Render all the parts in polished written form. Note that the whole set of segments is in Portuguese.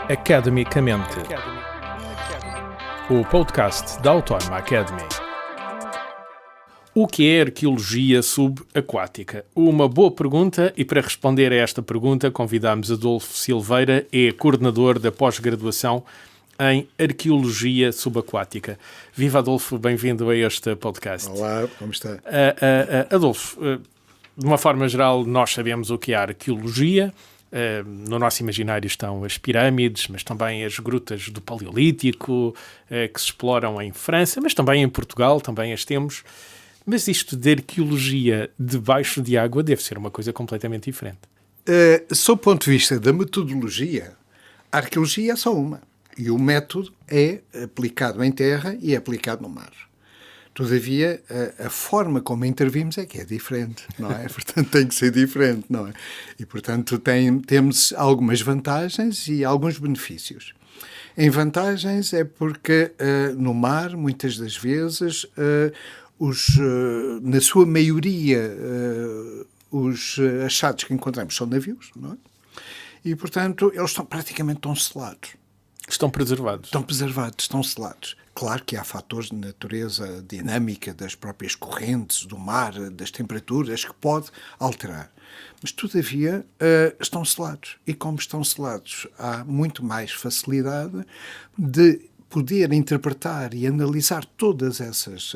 Academicamente, o podcast da Autónoma Academy. O que é arqueologia subaquática? Uma boa pergunta, e para responder a esta pergunta convidamos Adolfo Silveira, é coordenador da pós-graduação em Arqueologia Subaquática. Viva, Adolfo, bem-vindo a este podcast. Olá, como está? Adolfo, de uma forma geral, nós sabemos o que é a arqueologia. No nosso imaginário estão as pirâmides, mas também as grutas do Paleolítico, que se exploram em França, mas também em Portugal, também as temos. Mas isto de arqueologia debaixo de água deve ser uma coisa completamente diferente. Sob o ponto de vista da metodologia, a arqueologia é só uma. E o método é aplicado em terra e é aplicado no mar. Todavia, a forma como intervimos é que é diferente, não é? Portanto, tem que ser diferente, não é? E, portanto, temos algumas vantagens e alguns benefícios. Em vantagens é porque no mar, muitas das vezes, na sua maioria, os achados que encontramos são navios, não é? E, portanto, eles estão praticamente selados. Estão preservados. Estão preservados, estão selados. Claro que há fatores de natureza dinâmica das próprias correntes, do mar, das temperaturas, que pode alterar. Mas, todavia, estão selados. E como estão selados, há muito mais facilidade de poder interpretar e analisar todas as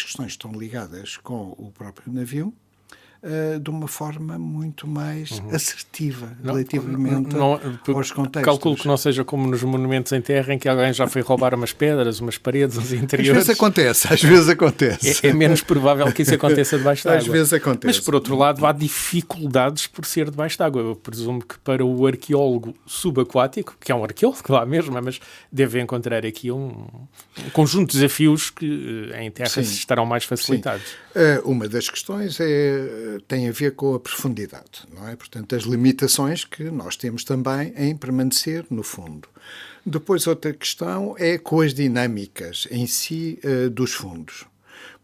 questões que estão ligadas com o próprio navio de uma forma muito mais assertiva relativamente aos contextos. Calculo que não seja como nos monumentos em terra em que alguém já foi roubar umas pedras, umas paredes, uns interiores. Às vezes acontece. É menos provável que isso aconteça debaixo d'água. Às vezes acontece. Mas, por outro lado, há dificuldades por ser debaixo d'água. Eu presumo que para o arqueólogo subaquático, que é um arqueólogo lá mesmo, mas deve encontrar aqui um conjunto de desafios que em terra estarão mais facilitados. Uma das questões tem a ver com a profundidade, não é? Portanto, as limitações que nós temos também em permanecer no fundo. Depois, outra questão é com as dinâmicas em si dos fundos.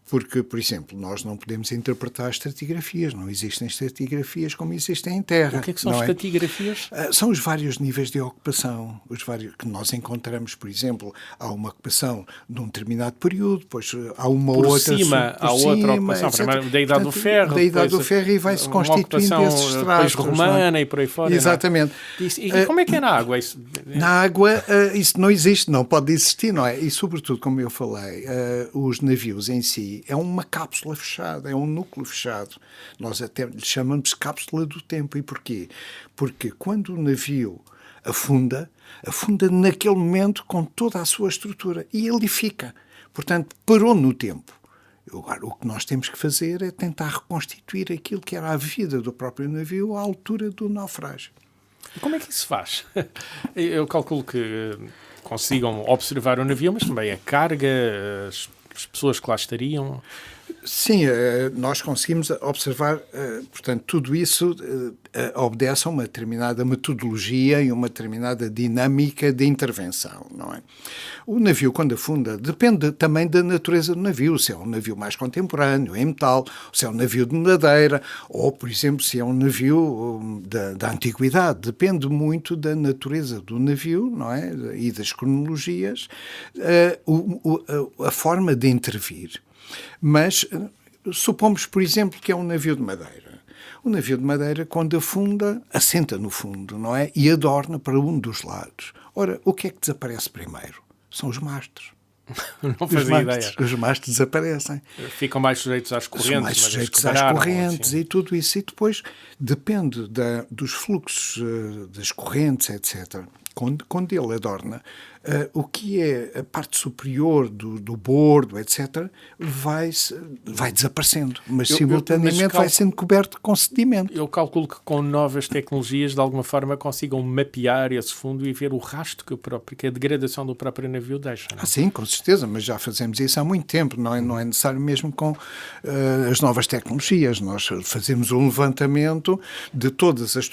Porque, por exemplo, nós não podemos interpretar estratigrafias. Não existem estratigrafias como existem em terra. O que é que são estratigrafias? São os vários níveis de ocupação. Os vários que nós encontramos, por exemplo, há uma ocupação de um determinado período, depois há uma por outra... Cima, há outra ocupação. Primeiro da Idade do Ferro. Da Idade do Ferro e vai-se constituindo esses estratos. Depois romana e por aí fora. Exatamente. E como é que é na água isso? Na água isso não existe, não pode existir, não é? E, sobretudo, como eu falei, os navios em si é uma cápsula fechada, é um núcleo fechado. Nós até lhe chamamos cápsula do tempo. E porquê? Porque quando o navio afunda naquele momento com toda a sua estrutura e ele fica. Portanto, parou no tempo. Agora, o que nós temos que fazer é tentar reconstituir aquilo que era a vida do próprio navio à altura do naufrágio. E como é que isso faz? Eu calculo que consigam observar o navio, mas também a carga, as pessoas que lá estariam. Sim, nós conseguimos observar, portanto, tudo isso obedece a uma determinada metodologia e uma determinada dinâmica de intervenção, não é? O navio, quando afunda, depende também da natureza do navio, se é um navio mais contemporâneo, em metal, se é um navio de madeira, ou, por exemplo, se é um navio da antiguidade. Depende muito da natureza do navio, não é? E das cronologias, a forma de intervir. Mas supomos, por exemplo, que é um navio de madeira. O navio de madeira, quando afunda, assenta no fundo, não é? E adorna para um dos lados. Ora, o que é que desaparece primeiro? São os mastros. Não fazia ideia. Os mastros desaparecem. Ficam mais sujeitos às correntes. São mais sujeitos às correntes assim. E tudo isso. E depois depende dos fluxos das correntes, etc. Quando ele adorna, o que é a parte superior do bordo, etc., vai desaparecendo, mas simultaneamente vai sendo coberto com sedimento. Eu calculo que com novas tecnologias, de alguma forma, consigam mapear esse fundo e ver o rastro que a degradação do próprio navio deixa. Não? Sim, com certeza, mas já fazemos isso há muito tempo, não é necessário mesmo com as novas tecnologias. Nós fazemos um levantamento de todas as...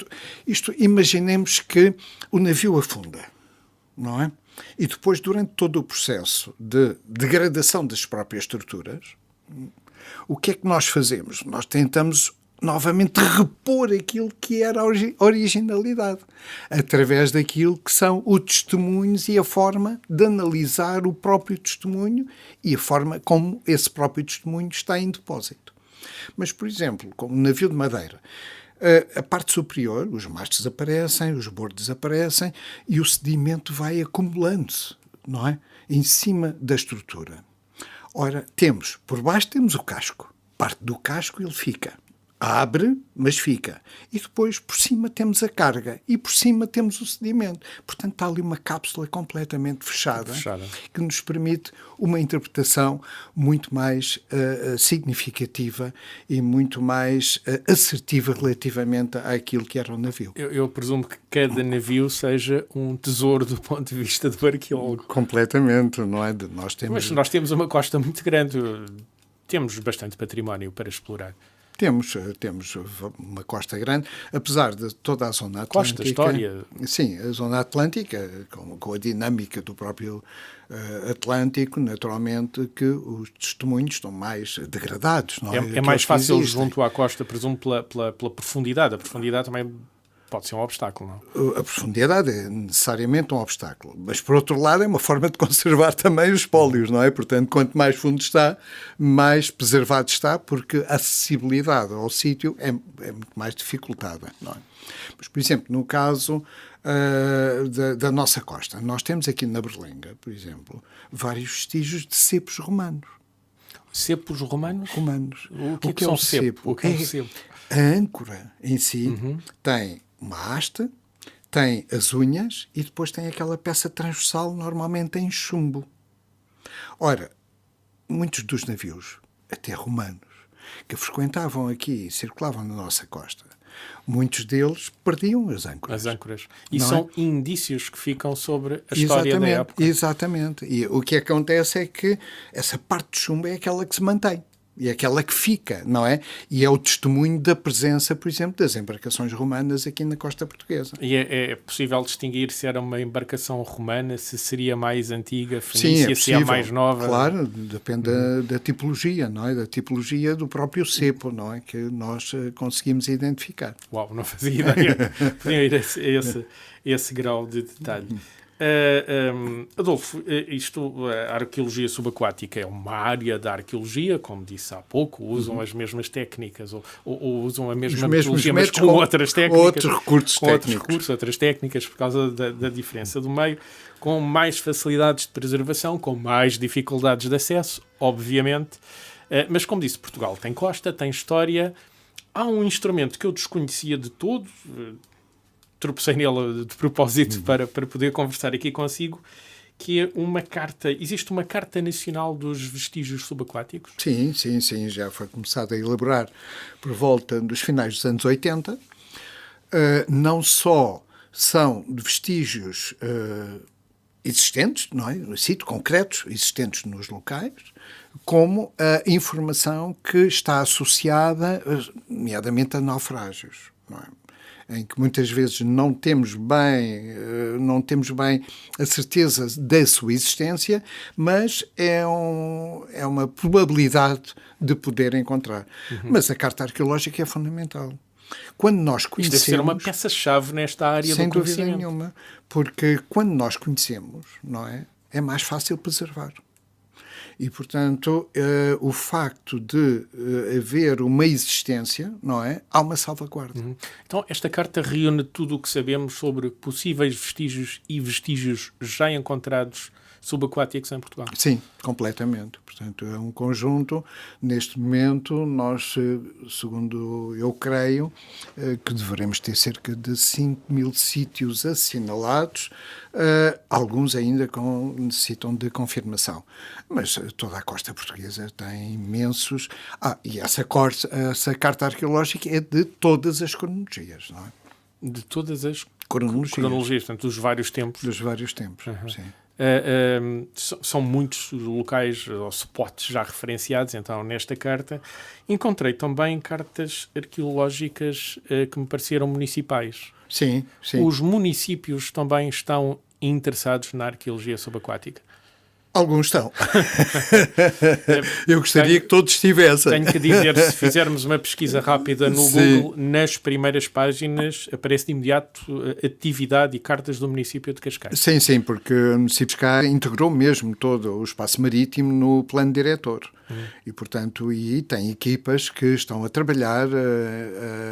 Imaginemos que o navio afunda, não é? E depois, durante todo o processo de degradação das próprias estruturas, o que é que nós fazemos? Nós tentamos novamente repor aquilo que era a originalidade, através daquilo que são os testemunhos e a forma de analisar o próprio testemunho e a forma como esse próprio testemunho está em depósito. Mas, por exemplo, como no navio de madeira, a parte superior, os mastros desaparecem, os bordos desaparecem e o sedimento vai acumulando-se, não é? Em cima da estrutura. Ora, por baixo temos o casco. Parte do casco ele fica. Abre, mas fica. E depois, por cima, temos a carga. E por cima temos o sedimento. Portanto, está ali uma cápsula completamente fechada. Que nos permite uma interpretação muito mais significativa e muito mais assertiva relativamente àquilo que era o navio. Eu presumo que cada navio seja um tesouro do ponto de vista do arqueólogo. Completamente, não é? Mas nós temos uma costa muito grande. Temos bastante património para explorar. Temos uma costa grande, apesar de toda a zona atlântica. Costa, história. Sim, a zona atlântica, com a dinâmica do próprio Atlântico, naturalmente que os testemunhos estão mais degradados. Não é? É mais fácil junto à costa, presumo, pela profundidade. A profundidade também pode ser um obstáculo, não? A profundidade é necessariamente um obstáculo, mas por outro lado é uma forma de conservar também os espólios, não é? Portanto, quanto mais fundo está, mais preservado está, porque a acessibilidade ao sítio é muito mais dificultada, não é? Mas, por exemplo, no caso da nossa costa, nós temos aqui na Berlenga, por exemplo, vários vestígios de cepos romanos. Cepos romanos? Romanos. O que é um cepo? A âncora em si tem uma haste, tem as unhas e depois tem aquela peça transversal, normalmente em chumbo. Ora, muitos dos navios, até romanos, que frequentavam aqui e circulavam na nossa costa, muitos deles perdiam as âncoras. As âncoras. E são indícios que ficam sobre a história da época. Exatamente. E o que acontece é que essa parte de chumbo é aquela que se mantém. E é aquela que fica, não é? E é o testemunho da presença, por exemplo, das embarcações romanas aqui na costa portuguesa. E é possível distinguir se era uma embarcação romana, se seria mais antiga, fenícia, se é mais nova? Claro, depende da tipologia, não é? Da tipologia do próprio cepo, não é? Que nós conseguimos identificar. Uau, não fazia ideia. Podia ir a esse grau de detalhe. Adolfo, a arqueologia subaquática é uma área da arqueologia, como disse há pouco, usam as mesmas técnicas ou usam a mesma metodologia, mas com outras técnicas. Outras técnicas, por causa da diferença do meio, com mais facilidades de preservação, com mais dificuldades de acesso, obviamente. Mas, como disse, Portugal tem costa, tem história. Há um instrumento que eu desconhecia de todo, tropecei nele de propósito para poder conversar aqui consigo, que é uma carta. Existe uma Carta Nacional dos Vestígios Subaquáticos? Sim. Já foi começado a elaborar por volta dos finais dos anos 80. Não só são de vestígios existentes, não é? Concretos, existentes nos locais, como a informação que está associada, nomeadamente a naufrágios, não é? Em que muitas vezes não temos bem a certeza da sua existência, mas é uma probabilidade de poder encontrar. Mas a carta arqueológica é fundamental. Quando nós conhecemos... Isto deve ser uma peça-chave nesta área do conhecimento. Sem dúvida nenhuma, porque quando nós conhecemos, não é? É mais fácil preservar. E, portanto, o facto de haver uma existência, não é? Há uma salvaguarda. Então, esta carta reúne tudo o que sabemos sobre possíveis vestígios e vestígios já encontrados subaquáticos em Portugal. Sim, completamente. Portanto, é um conjunto. Neste momento, nós, segundo eu creio, que devemos ter cerca de 5.000 sítios assinalados, alguns ainda necessitam de confirmação. Mas toda a costa portuguesa tem imensos... e essa carta arqueológica é de todas as cronologias, não é? De todas as cronologias, portanto, dos vários tempos. Dos vários tempos, sim. São muitos locais ou spots já referenciados, então, nesta carta. Encontrei também cartas arqueológicas que me pareceram municipais. Sim. Os municípios também estão interessados na arqueologia subaquática? Alguns estão. Eu gostaria que todos estivessem. Tenho que dizer, se fizermos uma pesquisa rápida no Google, nas primeiras páginas aparece de imediato atividade e cartas do município de Cascais. Sim, porque o município de Cascais integrou mesmo todo o espaço marítimo no plano diretor. E, portanto, tem equipas que estão a trabalhar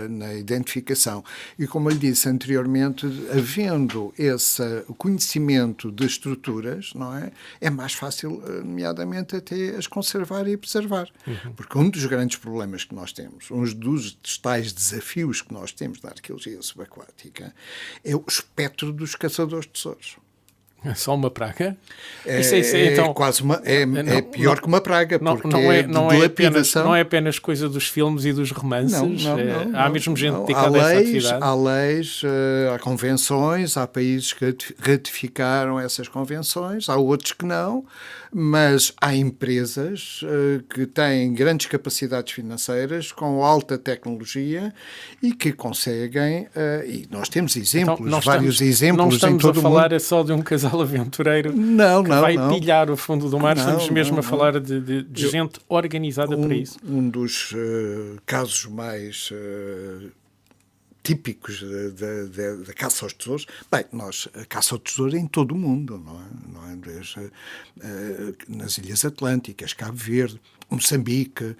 na identificação. E, como eu lhe disse anteriormente, havendo esse conhecimento de estruturas, não é? É mais fácil, nomeadamente, até as conservar e preservar. Porque um dos grandes problemas que nós temos, um dos tais desafios que nós temos da arqueologia subaquática, é o espectro dos caçadores de tesouros. É só uma praga? Então, quase é pior que uma praga, porque não é apenas coisa dos filmes e dos romances. Há mesmo gente dedicada a essa atividade. Há leis, há convenções, há países que ratificaram essas convenções, há outros que não, mas há empresas que têm grandes capacidades financeiras, com alta tecnologia e que conseguem, e nós temos exemplos, então, vários exemplos em todo o mundo. Não estamos a falar só de um casal aventureiro que vai pilhar o fundo do mar, estamos mesmo a falar de gente organizada para isso. Um dos casos mais típicos da caça aos tesouros. Bem, a caça ao tesouro é em todo o mundo, não é? Desde, nas Ilhas Atlânticas, Cabo Verde, Moçambique,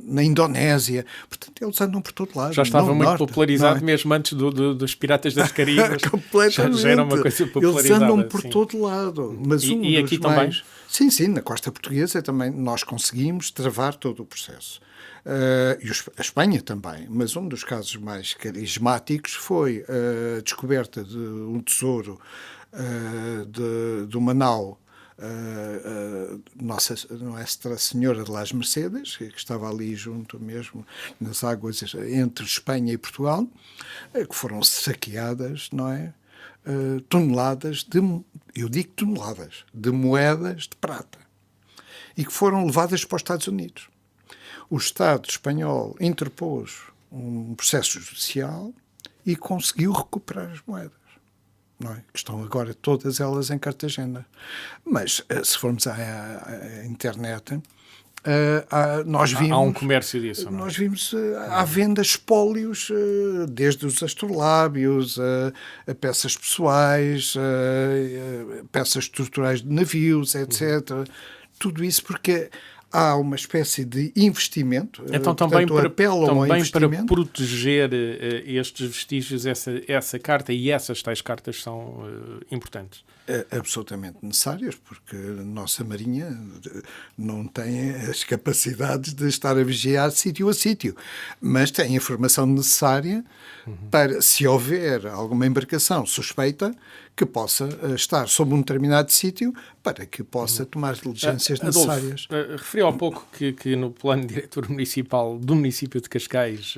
na Indonésia. Portanto, eles andam por todo lado. Já estava muito popularizado mesmo antes dos Piratas das Caraíbas. Completamente. Já era uma coisa popularizada. Eles andam por todo lado. Mas e aqui também? Sim, na costa portuguesa também nós conseguimos travar todo o processo. E a Espanha também, mas um dos casos mais carismáticos foi a descoberta de um tesouro de uma nau, Nossa Senhora de las Mercedes, que estava ali junto mesmo nas águas entre Espanha e Portugal, que foram saqueadas, não é? Toneladas de moedas de prata e que foram levadas para os Estados Unidos. O Estado espanhol interpôs um processo judicial e conseguiu recuperar as moedas, não é? Que estão agora todas elas em Cartagena. Mas, se formos à internet, nós vimos... Há um comércio disso, não é? Nós vimos à venda espólios, desde os astrolábios, a peças pessoais, peças estruturais de navios, etc. Tudo isso porque... há uma espécie de investimento. Então, também para proteger estes vestígios, essa carta e essas tais cartas são importantes. Absolutamente necessárias, porque a nossa Marinha não tem as capacidades de estar a vigiar sítio a sítio, mas tem a informação necessária para, se houver alguma embarcação suspeita, que possa estar sob um determinado sítio para que possa tomar as diligências necessárias. Adolfo, referiu há pouco que no plano diretor municipal do município de Cascais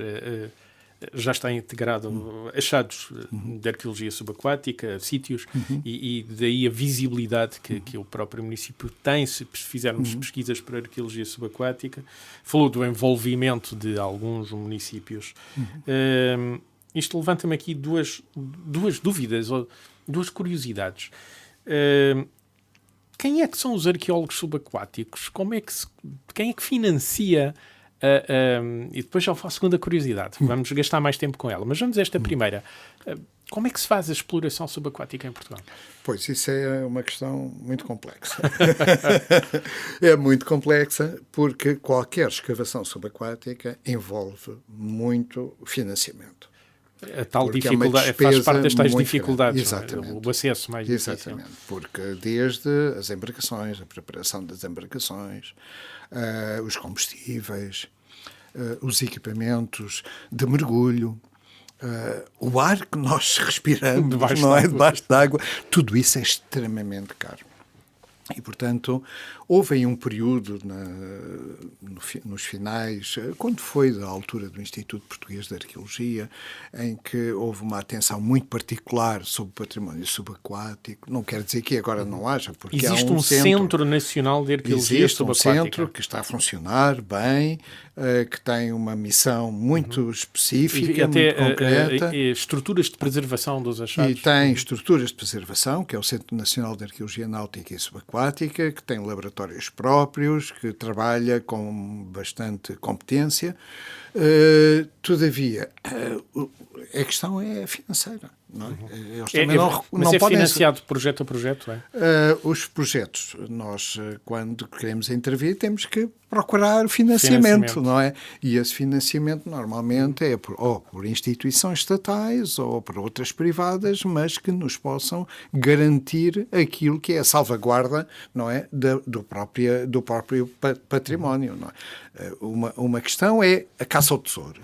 já está integrado achados de arqueologia subaquática, sítios, e daí a visibilidade que o próprio município tem, se fizermos pesquisas para arqueologia subaquática. Falou do envolvimento de alguns municípios. Isto levanta-me aqui duas dúvidas, ou duas curiosidades. Quem é que são os arqueólogos subaquáticos? Quem é que financia? E depois já faço a segunda curiosidade. Vamos gastar mais tempo com ela. Mas vamos a esta primeira. Como é que se faz a exploração subaquática em Portugal? Pois, isso é uma questão muito complexa. É muito complexa porque qualquer escavação subaquática envolve muito financiamento. A tal dificuldade, faz parte das tais dificuldades, exatamente. O acesso mais difícil. Exatamente, porque desde as embarcações, a preparação das embarcações, os combustíveis, os equipamentos de mergulho, o ar que nós respiramos debaixo d'água, tudo isso é extremamente caro. E, portanto, Houve aí um período nos finais, quando foi da altura do Instituto Português de Arqueologia, em que houve uma atenção muito particular sobre o património subaquático. Não quer dizer que agora não haja, porque existe há um Centro Nacional de Arqueologia Subaquática. Existe um centro que está a funcionar bem, que tem uma missão muito específica, e até, muito concreta. Estruturas de preservação dos achados. E tem estruturas de preservação, que é o Centro Nacional de Arqueologia Náutica e Subaquática, que tem laboratórios próprios, que trabalha com bastante competência. Todavia, a questão é financeira. Não é? Eles também mas não podem financiado projeto a projeto? É? Os projetos, nós, quando queremos intervir, temos que procurar financiamento, não é? E esse financiamento normalmente é por instituições estatais ou por outras privadas, mas que nos possam garantir aquilo que é a salvaguarda, não é? do próprio património, não é? Uma questão é a caça ao tesouro,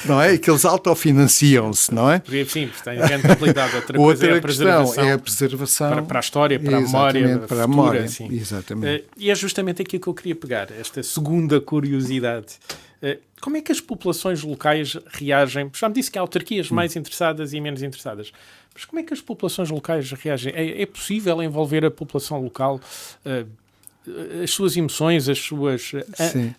não é? Que eles autofinanciam-se, não é? Sim, tem grande complexidade. Outra coisa é a preservação. É a preservação para a história, para a memória, para a memória. Assim. Exatamente. E é justamente aqui que eu queria pegar, esta segunda curiosidade. Como é que as populações locais reagem? Já me disse que há autarquias mais interessadas e menos interessadas. Mas como é que as populações locais reagem? É possível envolver a população local, as suas emoções, as suas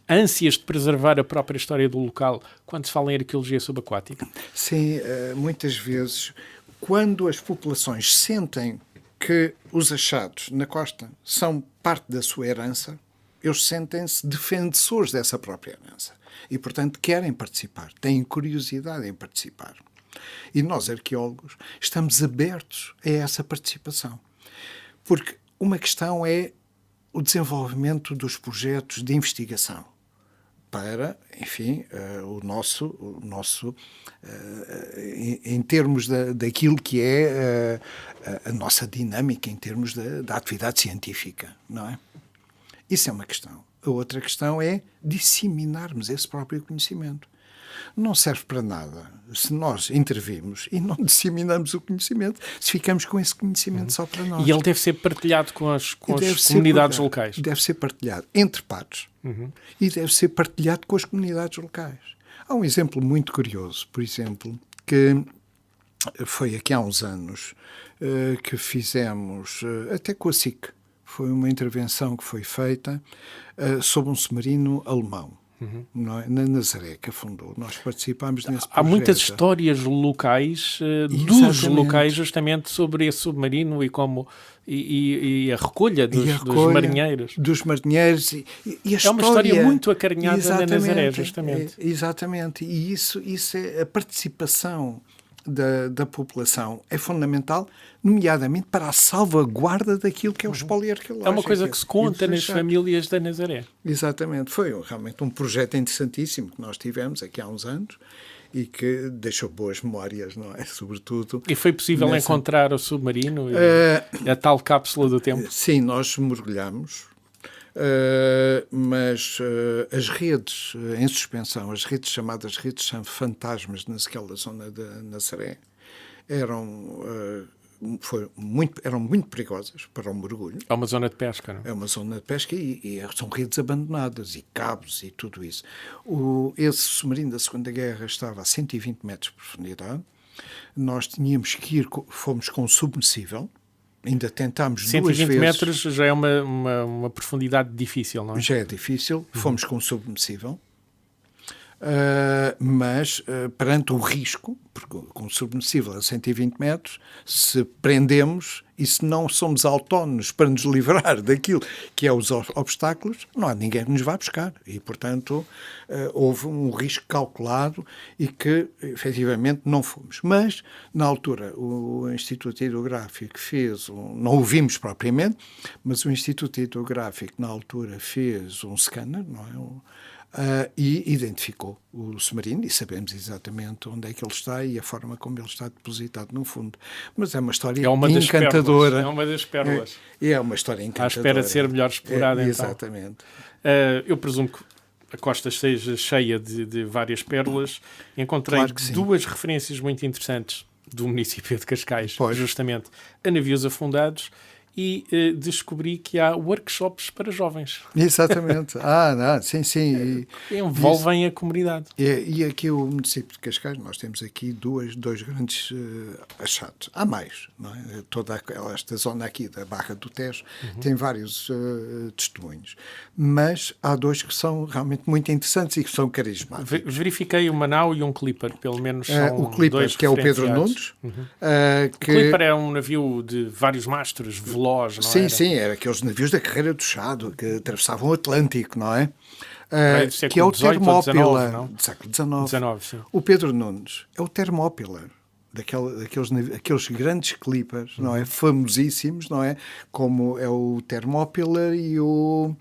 ânsias de preservar a própria história do local, quando se fala em arqueologia subaquática? Sim, muitas vezes, quando as populações sentem que os achados na costa são parte da sua herança, eles sentem-se defensores dessa própria herança e, portanto, querem participar, têm curiosidade em participar. E nós, arqueólogos, estamos abertos a essa participação. Porque uma questão é o desenvolvimento dos projetos de investigação para, enfim, em termos daquilo que é a nossa dinâmica, em termos da atividade científica, não é? Isso é uma questão. A outra questão é disseminarmos esse próprio conhecimento. Não serve para nada se nós intervimos e não disseminamos o conhecimento, se ficamos com esse conhecimento só para nós. E ele deve ser partilhado com as comunidades locais. Deve ser partilhado entre pares e deve ser partilhado com as comunidades locais. Há um exemplo muito curioso, por exemplo, que foi aqui há uns anos que fizemos, até com a SIC. Foi uma intervenção que foi feita sobre um submarino alemão. Não é? Na Nazaré, que afundou. Nós participámos nesse projeto. Há muitas histórias locais, dos locais, justamente sobre esse submarino e como e a recolha dos marinheiros. Dos marinheiros. E é uma história muito acarinhada na Nazaré, justamente. Exatamente. E isso é a participação da população é fundamental, nomeadamente para a salvaguarda daquilo que é o espólio arqueológico. É uma coisa que se conta nas famílias da Nazaré. Exatamente. Foi realmente um projeto interessantíssimo que nós tivemos aqui há uns anos e que deixou boas memórias, não é? Sobretudo. E foi possível encontrar o submarino e a tal cápsula do tempo? Sim, nós mergulhamos. Mas as redes em suspensão, as redes chamadas redes fantasmas naquela zona da Nazaré, eram muito perigosas para o mergulho. É uma zona de pesca, não é? É uma zona de pesca e são redes abandonadas e cabos e tudo isso. Esse submarino da Segunda Guerra estava a 120 metros de profundidade. Nós tínhamos que ir, fomos com submersível. Ainda tentámos 2 vezes. 120 metros já é uma profundidade difícil, não é? Já é difícil. Fomos com submersível. Mas perante o risco, porque com o submersível a 120 metros, se prendemos e se não somos autónomos para nos livrar daquilo que é os obstáculos, não há ninguém que nos vá buscar. E, portanto, houve um risco calculado e que, efetivamente, não fomos. Mas, na altura, o Instituto Hidrográfico fez, não o vimos propriamente, mas o Instituto Hidrográfico, na altura, fez um scanner, não é? E identificou o submarino e sabemos exatamente onde é que ele está e a forma como ele está depositado no fundo. Mas é uma história encantadora. É uma das pérolas. É uma história encantadora. À espera de ser melhor explorada, então. Exatamente. Eu presumo que a costa seja cheia de várias pérolas. Encontrei Claro que sim. 2 referências muito interessantes do município de Cascais, Pois. justamente a navios afundados e descobri que há workshops para jovens. Exatamente. Não, sim. Envolvem a comunidade. E aqui o município de Cascais, nós temos aqui dois grandes achados. Há mais, não é? Toda esta zona aqui da Barra do Tejo tem vários testemunhos. Mas há dois que são realmente muito interessantes e que são carismáticos. Verifiquei o Manau e um Clipper, pelo menos são o Clipper, dois que é o Pedro Nunes. O Clipper é um navio de vários mastros, veloz, não é? Sim, era aqueles navios da Carreira do Chado que atravessavam o Atlântico, não é? Que é o XVIII ou Termópila do século XIX. O Pedro Nunes é o Termópila, aqueles grandes clippers, não é? Famosíssimos, não é? Como é o Termópila e o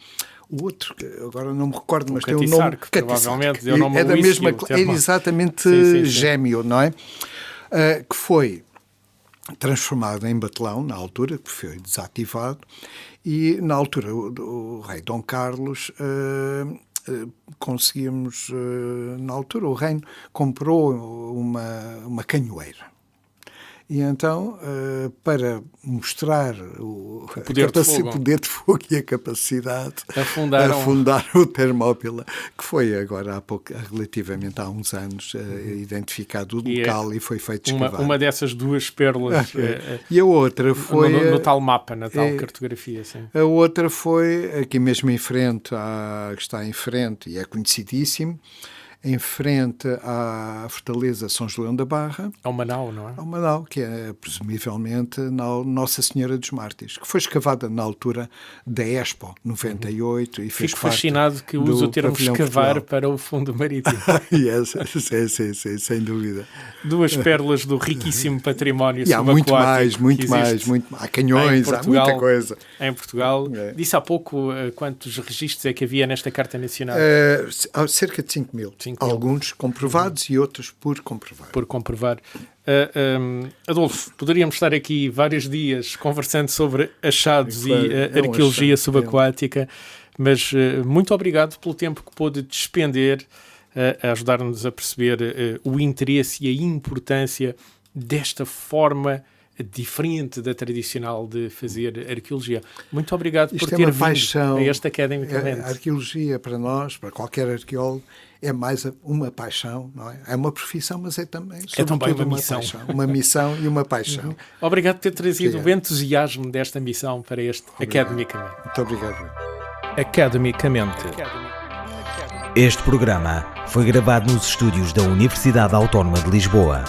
outro, que agora não me recordo, mas tem um nome... Provavelmente deu nome é da mesma, é exatamente sim. Gêmeo, não é? Que foi transformado em batelão, na altura, que foi desativado, e na altura o rei Dom Carlos conseguimos, na altura o reino comprou uma canhoeira. E então, para mostrar o poder de fogo e a capacidade, afundaram o Termópila, que foi agora relativamente há uns anos identificado o local e foi feito escavar. Uma dessas duas pérolas. E a outra foi... No tal mapa, na tal cartografia, sim. A outra foi aqui mesmo em frente, que está em frente e é conhecidíssimo, em frente à Fortaleza São João da Barra. Ao Manau, não é? Ao Manau, que é presumivelmente Nossa Senhora dos Mártires, que foi escavada na altura da Expo 98 e fez Fico fascinado que usa o termo escavar para o fundo marítimo. Sim, sem dúvida. Duas pérolas do riquíssimo património subaquático. E há muito mais. Há canhões, há muita coisa. Em Portugal. Disse há pouco quantos registros é que havia nesta Carta Nacional? Cerca de 5.000. Alguns comprovados e outros por comprovar. Por comprovar. Adolfo, poderíamos estar aqui vários dias conversando sobre achados e arqueologia subaquática, mas muito obrigado pelo tempo que pôde despender a ajudar-nos a perceber o interesse e a importância desta forma diferente da tradicional de fazer arqueologia. Muito obrigado por ter vindo a este Academicamente. A arqueologia para nós, para qualquer arqueólogo, é mais uma paixão, não é? É uma profissão, mas é também uma missão. Paixão. Uma missão e uma paixão. Obrigado por ter trazido o entusiasmo desta missão para este Academicamente. Muito obrigado. Academicamente. Este programa foi gravado nos estúdios da Universidade Autónoma de Lisboa.